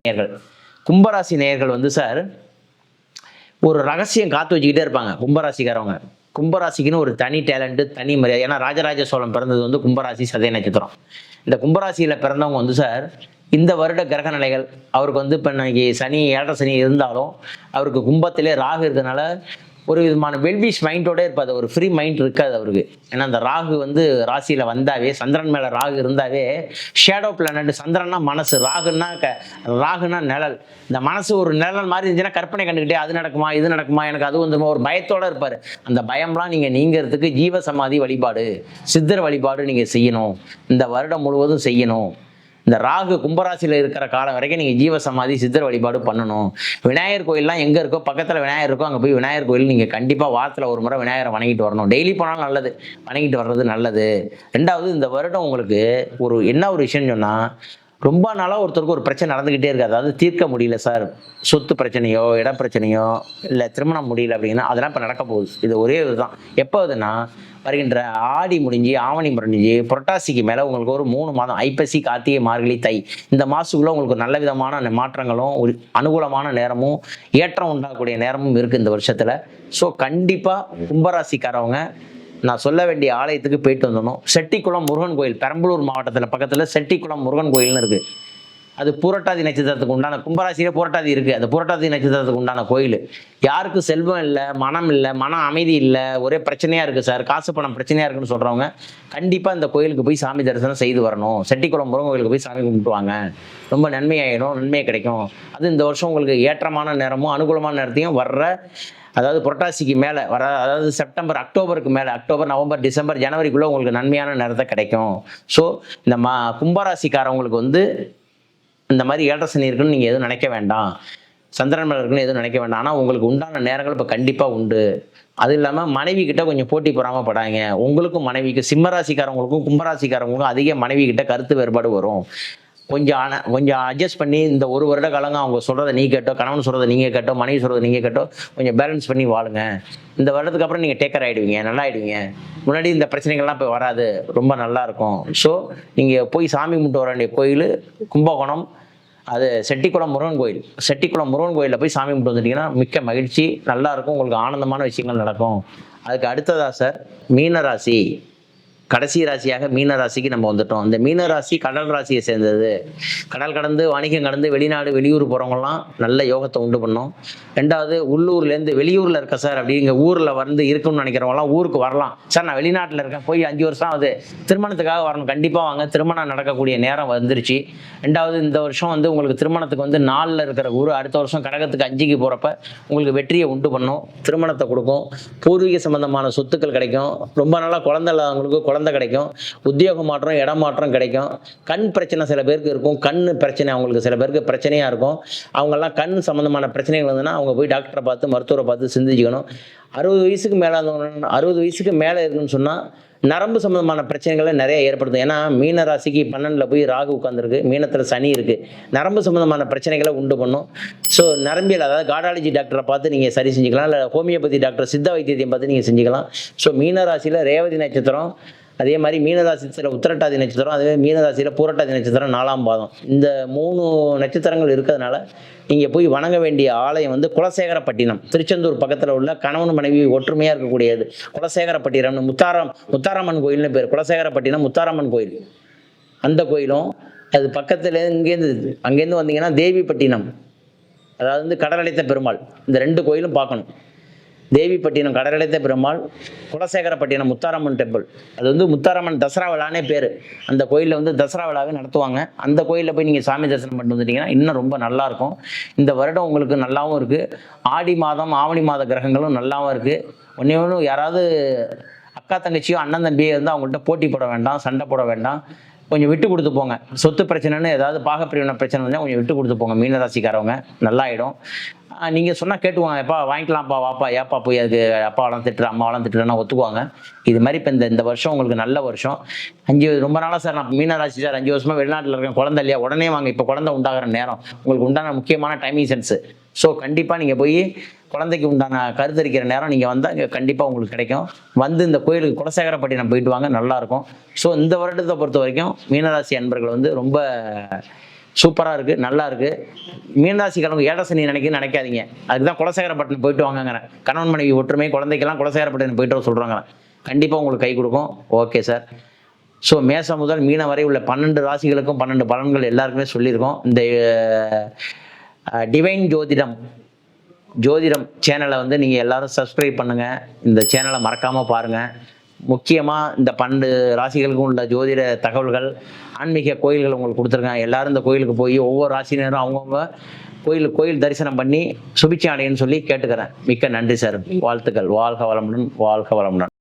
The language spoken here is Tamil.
நேயர்கள். கும்பராசி நேயர்கள் வந்து சார் ஒரு ரகசியம் காத்து வச்சுக்கிட்டே இருப்பாங்க கும்பராசிக்காரவங்க. கும்பராசிக்குன்னு ஒரு தனி டேலண்ட், தனி மரியாதை. ஏன்னா ராஜராஜ சோழன் பிறந்தது வந்து கும்பராசி, சதய நட்சத்திரம். இந்த கும்பராசியில பிறந்தவங்க வந்து சார் இந்த வருட கிரக நிலைகள் அவருக்கு வந்து இப்போ இன்னைக்கு சனி, ஏழரை சனி இருந்தாலும் அவருக்கு கும்பத்திலே ராகு இருக்கிறதுனால ஒரு விதமான வெல்விஷ் மைண்டோட இருப்பாது. ஒரு ஃப்ரீ மைண்ட் இருக்காது அவருக்கு. ஏன்னா அந்த ராகு வந்து ராசியில வந்தாவே, சந்திரன் மேல ராகு இருந்தாவே ஷேடோ பிளானட். சந்திரன்னா மனசு, ராகுனா நிழல். இந்த மனசு ஒரு நிழல் மாதிரி இருந்துச்சுன்னா கற்பனை கண்டுக்கிட்டே அது நடக்குமா இது நடக்குமா எனக்கு அது வந்துருமா ஒரு பயத்தோட இருப்பாரு. அந்த பயம்லாம் நீங்க நீங்கிறதுக்கு ஜீவ சமாதி வழிபாடு, சித்தர் வழிபாடு நீங்க செய்யணும். இந்த வருடம் முழுவதும் செய்யணும். இந்த ராகு கும்பராசியில் இருக்கிற காலம் வரைக்கும் நீங்கள் ஜீவ சமாதி, சித்தர் வழிபாடு பண்ணணும். விநாயகர் கோயிலெலாம் எங்கே இருக்கோ, பக்கத்தில் விநாயகர் இருக்கோ, அங்கே போய் விநாயகர் கோயில் நீங்கள் கண்டிப்பாக வாரத்தில் ஒரு முறை விநாயகரை வணங்கிட்டு வரணும். டெய்லி போனாலும் நல்லது, வணங்கிட்டு வர்றது நல்லது. ரெண்டாவது, இந்த வருடம் உங்களுக்கு என்ன ஒரு விஷயம்னு சொன்னால், ரொம்ப நாளாக ஒருத்தருக்கு ஒரு பிரச்சனை நடந்துக்கிட்டே இருக்குது. அதாவது தீர்க்க முடியல சார், சொத்து பிரச்சனையோ இட பிரச்சனையோ இல்லை திருமணம் முடியல அப்படின்னா அதெல்லாம் இப்போ நடக்க போகுது. இது ஒரே இதுதான். எப்போ அதுன்னா வருகின்ற ஆடி முடிஞ்சு, ஆவணி முடிஞ்சு, புரட்டாசிக்கு மேலே உங்களுக்கு ஒரு 3 மாதம், ஐப்பசி, கார்த்திகை, மார்கழி, தை, இந்த மாதத்துக்குள்ளே உங்களுக்கு நல்ல விதமான மாற்றங்களும் ஒரு அனுகூலமான நேரமும் ஏற்றம் உண்டாகக்கூடிய நேரமும் இருக்குது இந்த வருஷத்தில். ஸோ கண்டிப்பாக கும்பராசிக்காரவங்க நான் சொல்ல வேண்டிய ஆலயத்துக்கு போயிட்டு வந்துடணும். செட்டிக்குளம் முருகன் கோயில், பெரம்பலூர் மாவட்டத்தில் பக்கத்தில் செட்டிக்குளம் முருகன் கோயில்னு இருக்குது. அது புரட்டாதி நட்சத்திரத்துக்கு உண்டான, கும்பராசியிலே புரட்டாதி இருக்குது, அந்த புரட்டாதி நட்சத்திரத்துக்கு உண்டான கோயில். யாருக்கு செல்வம் இல்லை, மனம் இல்லை, மன அமைதி இல்லை, ஒரே பிரச்சனையாக இருக்குது சார், காசு பணம் பிரச்சனையாக இருக்குன்னு சொல்கிறவங்க கண்டிப்பாக இந்த கோயிலுக்கு போய் சாமி தரிசனம் செய்து வரணும். செட்டிக்குளம் முருகன் கோயிலுக்கு போய் சாமி கும்பிட்டுவாங்க. ரொம்ப நன்மையாயிடும், நன்மை கிடைக்கும். அது இந்த வருஷம் உங்களுக்கு ஏற்றமான நேரமும் அனுகூலமான நேரத்தையும் வர்ற, அதாவது புரட்டாசிக்கு மேலே வர, அதாவது செப்டம்பர், அக்டோபருக்கு மேலே, அக்டோபர், நவம்பர், டிசம்பர், ஜனவரிக்குள்ளே உங்களுக்கு நன்மையான நேரத்தை கிடைக்கும். ஸோ இந்த கும்பராசிக்காரவங்களுக்கு வந்து இந்த மாதிரி ஏழரை சனி இருக்குன்னு நீங்கள் எதுவும் நினைக்க வேண்டாம், சந்திரன் மேலே இருக்குன்னு எதுவும் நினைக்க வேண்டாம். ஆனால் உங்களுக்கு உண்டான நேரங்கள் இப்போ கண்டிப்பாக உண்டு. அது இல்லாமல் மனைவி கிட்ட கொஞ்சம் போட்டி பொறாமல் படாங்க. உங்களுக்கும் மனைவிக்கு, சிம்மராசிக்காரவங்களுக்கும் கும்பராசிக்காரவங்களுக்கும் அதிக மனைவி கிட்ட கருத்து வேறுபாடு வரும். கொஞ்சம் அட்ஜஸ்ட் பண்ணி இந்த ஒரு வருட காலங்க அவங்க சொல்கிறத நீ கேட்டோ, கணவன் சொல்கிறத நீங்கள் கேட்டோ, மனைவி சொல்கிறத நீங்கள் கேட்டோ கொஞ்சம் பேலன்ஸ் பண்ணி வாழுங்க. இந்த வருடத்துக்கு அப்புறம் நீங்கள் டேக்கர் ஆகிடுவீங்க, நல்லா ஆகிடுவீங்க. முன்னாடி இந்த பிரச்சனைகள்லாம் இப்போ வராது, ரொம்ப நல்லாயிருக்கும். ஸோ நீங்கள் போய் சாமி கும்பிட்டு வர வேண்டிய கோயில் கும்பகோணம், அது செட்டிக்குளம் முருகன் கோயில். செட்டிக்குளம் முருகன் கோயிலில் போய் சாமி கும்பிட்டு வந்துட்டிங்கன்னா மிக்க மகிழ்ச்சி, நல்லாயிருக்கும், உங்களுக்கு ஆனந்தமான விஷயங்கள் நடக்கும். அதுக்கு அடுத்ததா சார் மீனராசி, கடைசி ராசியாக மீன ராசிக்கு நம்ம வந்துட்டோம். இந்த மீன ராசி கடல் ராசியை சேர்ந்தது. கடல் கடந்து, வணிகம் கடந்து வெளிநாடு, வெளியூர் போகிறவங்கலாம் நல்ல யோகத்தை உண்டு பண்ணோம். ரெண்டாவது, உள்ளூர்லேருந்து வெளியூரில் இருக்க சார் அப்படிங்க ஊரில் வந்து இருக்குன்னு நினைக்கிறவங்களாம் ஊருக்கு வரலாம். சார் நான் வெளிநாட்டில் இருக்கேன், போய் 5 வருஷம் ஆகுது, திருமணத்துக்காக வரணும், கண்டிப்பாக வாங்க. திருமணம் நடக்கக்கூடிய நேரம் வந்துருச்சு. ரெண்டாவது, இந்த வருஷம் வந்து உங்களுக்கு திருமணத்துக்கு வந்து 4ல் இருக்கிற குரு அடுத்த வருஷம் கடகத்துக்கு 5க்கு போகிறப்ப உங்களுக்கு வெற்றியை உண்டு பண்ணும், திருமணத்தை கொடுக்கும், பூர்வீக சம்பந்தமான சொத்துக்கள் கிடைக்கும். ரொம்ப நாளாக குழந்தை இல்லாதவங்களுக்கு குழந்தை கிடைக்கும், உத்தியோக மாற்றம், இடம் மாற்றம் கிடைக்கும். கண் பிரச்சனை சில பேருக்கு இருக்கும், கண் பிரச்சனை அவங்களுக்கு சில பேருக்கு பிரச்சனையாக இருக்கும். அவங்கெல்லாம் கண் சம்மந்தமான பிரச்சனைகள் வந்துன்னா அவங்க போய் டாக்டரை பார்த்து, மருத்துவரை பார்த்து சிந்திச்சுக்கணும். 60 வயசுக்கு மேலே 60 வயசுக்கு மேலே இருக்குன்னு சொன்னால் நரம்பு சம்மந்தமான பிரச்சனைகளை நிறைய ஏற்படுத்தும். ஏன்னா மீன ராசிக்கு 12ல் போய் ராகு உட்காந்துருக்கு, மீனத்தில் சனி இருக்குது, நரம்பு சம்மந்தமான பிரச்சனைகளை உண்டு பண்ணும். ஸோ நரம்பியல், அதாவது கார்டாலஜி டாக்டரை பார்த்து நீங்கள் சரி செஞ்சுக்கலாம், இல்லை ஹோமியோபதி டாக்டர், சித்த வைத்தியத்தையும் பார்த்து நீங்கள் செஞ்சுக்கலாம். ஸோ மீன ராசியில் ரேவதி நட்சத்திரம், அதே மாதிரி மீனராசியில் உத்திரட்டாதி நட்சத்திரம், அதே மீனராசியில் பூரட்டாதி நட்சத்திரம் 4ஆம் பாதம், இந்த 3 நட்சத்திரங்கள் இருக்கிறதுனால நீங்கள் போய் வணங்க வேண்டிய ஆலயம் வந்து குலசேகரப்பட்டினம், திருச்செந்தூர் பக்கத்தில் உள்ள கணவன் மனைவி ஒற்றுமையாக இருக்கக்கூடியது குலசேகரப்பட்டினம்னு, முத்தாரம்மன் கோயில்னு பேர். குலசேகரப்பட்டினம் முத்தாரம்மன் கோயில், அந்த கோயிலும் அது பக்கத்தில் அங்கேருந்து வந்தீங்கன்னா தேவிப்பட்டினம், அதாவது வந்து கடலடைத்த பெருமாள், இந்த 2 கோயிலும் பார்க்கணும். தேவிப்பட்டினம் கடலடைத்த பெருமாள், குலசேகரப்பட்டினம் முத்தாரம்மன் டெம்பிள். அது வந்து முத்தாரம்மன் தசரா விழானே பேர். அந்த கோயிலில் வந்து தசரா விழாவே நடத்துவாங்க. அந்த கோயிலில் போய் நீங்கள் சாமி தரிசனம் பண்ணிட்டு வந்துட்டீங்கன்னா இன்னும் ரொம்ப நல்லாயிருக்கும். இந்த வருடம் உங்களுக்கு நல்லாவும் இருக்குது. ஆடி மாதம், ஆவணி மாத கிரகங்களும் நல்லாவும் இருக்குது. ஒன்று யாராவது அக்கா தங்கச்சியோ அண்ணன் தம்பியோ இருந்தால் அவங்கள்ட்ட போட்டி போட வேண்டாம், சண்டை போட வேண்டாம், கொஞ்சம் விட்டு கொடுத்து போங்க. சொத்து பிரச்சனைன்னு ஏதாவது பாகப்பிரிவினை பிரச்சனை வந்தால் கொஞ்சம் விட்டு கொடுத்து போங்க. மீனராசிக்காரவங்க நல்லாயிடும். நீங்கள் சொன்னால் கேட்டுவாங்க, எப்பா வாங்கிக்கலாம்ப்பா, வாப்பா, ஏப்பா போய் அதுக்கு அப்பாவெல்லாம் திட்டுற அம்மாவெல்லாம் திட்டுறேன்னா ஒத்துக்குவாங்க. இது மாதிரி இப்போ இந்த வருஷம் உங்களுக்கு நல்ல வருஷம். ரொம்ப நாளாக சார் நான் மீனராசி சார் 5 வருஷமாக வெளிநாட்டில் இருக்கேன், குழந்தை இல்லையா, உடனே வாங்க. இப்போ குழந்தை உண்டாகிற நேரம், உங்களுக்கு உண்டான முக்கியமான டைமிங் சென்ஸு. ஸோ கண்டிப்பாக நீங்கள் போய் குழந்தைக்கு உண்டான கருத்தரிக்கிற நேரம் நீங்கள் வந்தால் இங்கே கண்டிப்பாக உங்களுக்கு கிடைக்கும். வந்து இந்த கோயிலுக்கு குலசேகரப்பட்டினம் போயிட்டு வாங்க, நல்லாயிருக்கும். ஸோ இந்த வருடத்தை பொறுத்த வரைக்கும் மீனராசி அன்பர்கள் வந்து ரொம்ப சூப்பராக இருக்குது, நல்லா இருக்குது. மீனராசிக்காரங்க ஏழரை சனி நினைக்காதீங்க. அதுக்கு தான் குலசேகரப்பட்டினம் போயிட்டு வாங்கங்கிறேன். கணவன் மனைவி ஒற்றுமை, குழந்தைக்கெல்லாம் குலசேகரப்பட்டினம் போயிட்டு வர சொல்கிறாங்க. கண்டிப்பாக உங்களுக்கு கை கொடுக்கும். Okay sir. ஸோ மேசம் முதல் மீனம் வரை உள்ள 12 ராசிகளுக்கும் 12 பலன்கள் எல்லாருக்குமே சொல்லியிருக்கோம். இந்த டிவைன் ஜோதிடம் சேனலை வந்து நீங்கள் எல்லாரும் சப்ஸ்கிரைப் பண்ணுங்கள். இந்த சேனலை மறக்காமல் பாருங்கள். முக்கியமாக இந்த 12 ராசிகளுக்கும் உள்ள ஜோதிட தகவல்கள், ஆன்மீக கோயில்கள் உங்களுக்கு கொடுத்துருக்கேன். எல்லாரும் இந்த கோயிலுக்கு போய் ஒவ்வொரு ராசினரும் அவங்கவுங்க கோயில் தரிசனம் பண்ணி சுபிட்சம் அடையன்னு சொல்லி கேட்டுக்கிறேன். மிக்க நன்றி சார். வாழ்த்துக்கள். வாழ்க வளமுடன்.